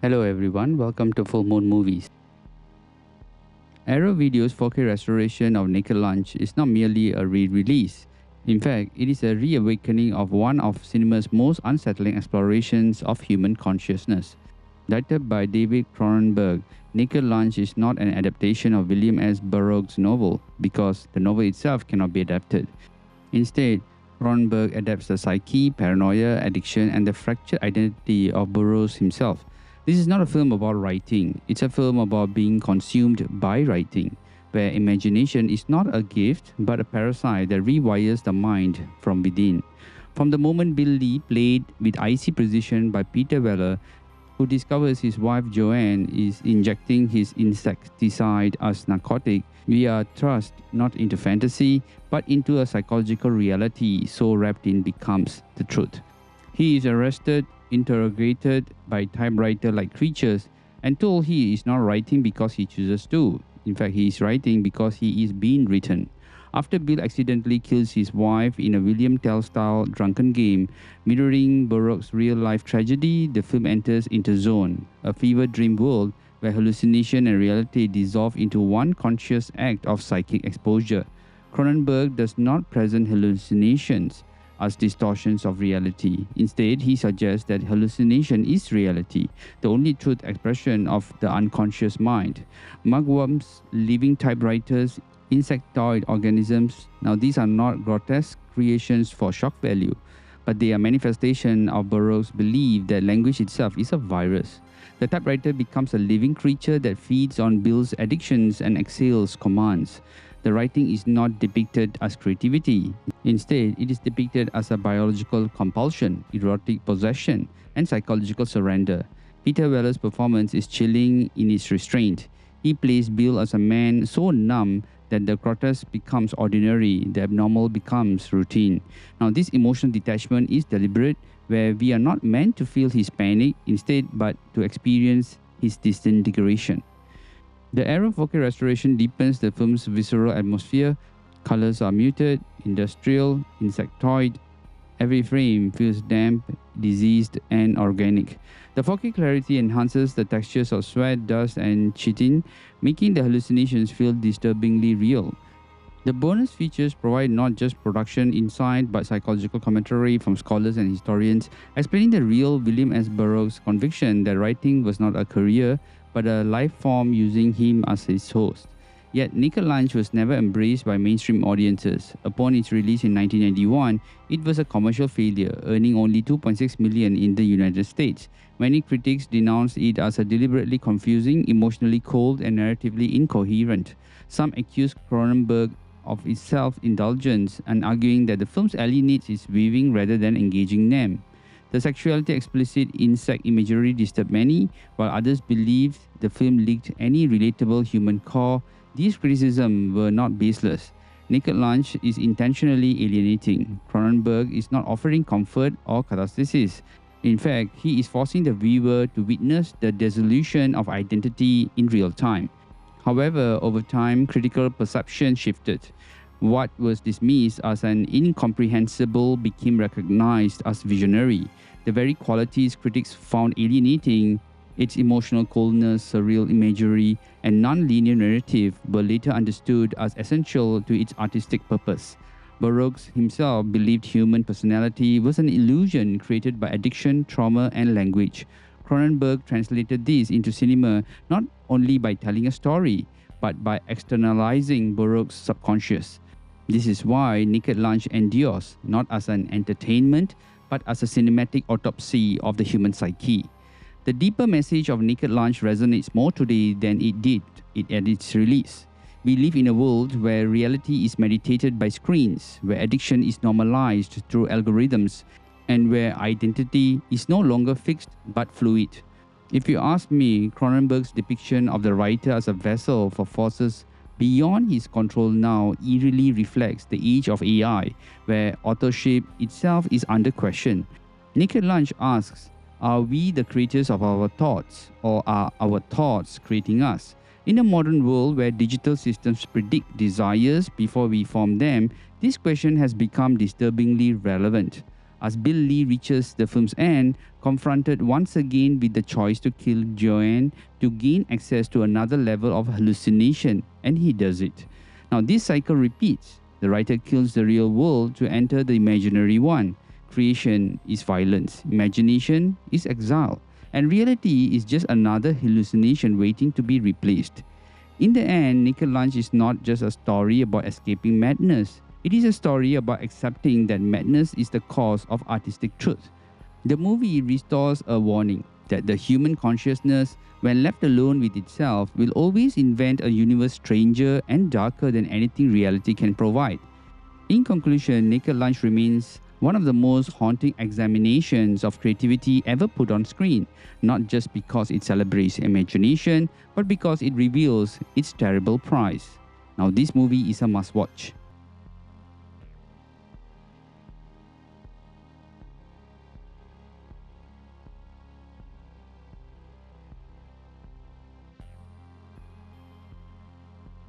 Hello everyone, welcome to Full Moon Movies. Arrow Video's 4K restoration of Naked Lunch is not merely a re-release. In fact, it is a reawakening of one of cinema's most unsettling explorations of human consciousness. Directed by David Cronenberg, Naked Lunch is not an adaptation of William S. Burroughs' novel because the novel itself cannot be adapted. Instead, Cronenberg adapts the psyche, paranoia, addiction, and the fractured identity of Burroughs himself. This is not a film about writing, it's a film about being consumed by writing, where imagination is not a gift but a parasite that rewires the mind from within. From the moment Bill Lee, played with icy precision by Peter Weller, who discovers his wife Joanne is injecting his insecticide as narcotic, we are thrust not into fantasy but into a psychological reality so wrapped in becomes the truth. He is arrested, interrogated by typewriter-like creatures, and told he is not writing because he chooses to. In fact, he is writing because he is being written. After Bill accidentally kills his wife in a William Tell-style drunken game, mirroring Burroughs' real-life tragedy, the film enters into Zone, a fever dream world where hallucination and reality dissolve into one conscious act of psychic exposure. Cronenberg does not present hallucinations as distortions of reality. Instead, he suggests that hallucination is reality, the only truth expression of the unconscious mind. Mugworms, living typewriters, insectoid organisms. Now, these are not grotesque creations for shock value, but they are manifestation of Burroughs' belief that language itself is a virus. The typewriter becomes a living creature that feeds on Bill's addictions and exhales commands. The writing is not depicted as creativity. Instead, it is depicted as a biological compulsion, erotic possession, and psychological surrender. Peter Weller's performance is chilling in its restraint. He plays Bill as a man so numb that the grotesque becomes ordinary, the abnormal becomes routine. Now, this emotional detachment is deliberate, where we are not meant to feel his panic, instead, but to experience his disintegration. The Arrow 4K restoration deepens the film's visceral atmosphere. Colors are muted, industrial, insectoid. Every frame feels damp, diseased, and organic. The 4K clarity enhances the textures of sweat, dust, and chitin, making the hallucinations feel disturbingly real. The bonus features provide not just production insight but psychological commentary from scholars and historians, explaining the real William S. Burroughs' conviction that writing was not a career but a life form, using him as his host. Yet Naked Lunch was never embraced by mainstream audiences. Upon its release in 1991, it was a commercial failure, earning only $2.6 million in the United States. Many critics denounced it as a deliberately confusing, emotionally cold, and narratively incoherent. Some accused Cronenberg of its self-indulgence and arguing that the film's alienates its viewing rather than engaging them. The sexuality explicit insect imagery disturbed many, while others believed the film lacked any relatable human core. These criticisms were not baseless. Naked Lunch is intentionally alienating. Cronenberg is not offering comfort or catharsis. In fact, he is forcing the viewer to witness the dissolution of identity in real time. However, over time, critical perception shifted. What was dismissed as an incomprehensible became recognized as visionary. The very qualities critics found alienating, its emotional coldness, surreal imagery, and non-linear narrative, were later understood as essential to its artistic purpose. Burroughs himself believed human personality was an illusion created by addiction, trauma, and language. Cronenberg translated this into cinema not only by telling a story, but by externalizing Burroughs' subconscious. This is why Naked Lunch endures, not as an entertainment, but as a cinematic autopsy of the human psyche. The deeper message of Naked Lunch resonates more today than it did at its release. We live in a world where reality is meditated by screens, where addiction is normalized through algorithms, and where identity is no longer fixed but fluid. If you ask me, Cronenberg's depiction of the writer as a vessel for forces beyond his control now eerily reflects the age of AI, where authorship itself is under question. Naked Lunch asks, are we the creators of our thoughts, or are our thoughts creating us? In a modern world where digital systems predict desires before we form them, this question has become disturbingly relevant. As Bill Lee reaches the film's end, confronted once again with the choice to kill Joanne to gain access to another level of hallucination, and he does it. Now, this cycle repeats. The writer kills the real world to enter the imaginary one. Creation is violence, imagination is exile, and reality is just another hallucination waiting to be replaced. In the end, Naked Lunch is not just a story about escaping madness. It is a story about accepting that madness is the cause of artistic truth. The movie restores a warning that the human consciousness, when left alone with itself, will always invent a universe stranger and darker than anything reality can provide. In conclusion, Naked Lunch remains one of the most haunting examinations of creativity ever put on screen, not just because it celebrates imagination, but because it reveals its terrible price. Now, this movie is a must-watch.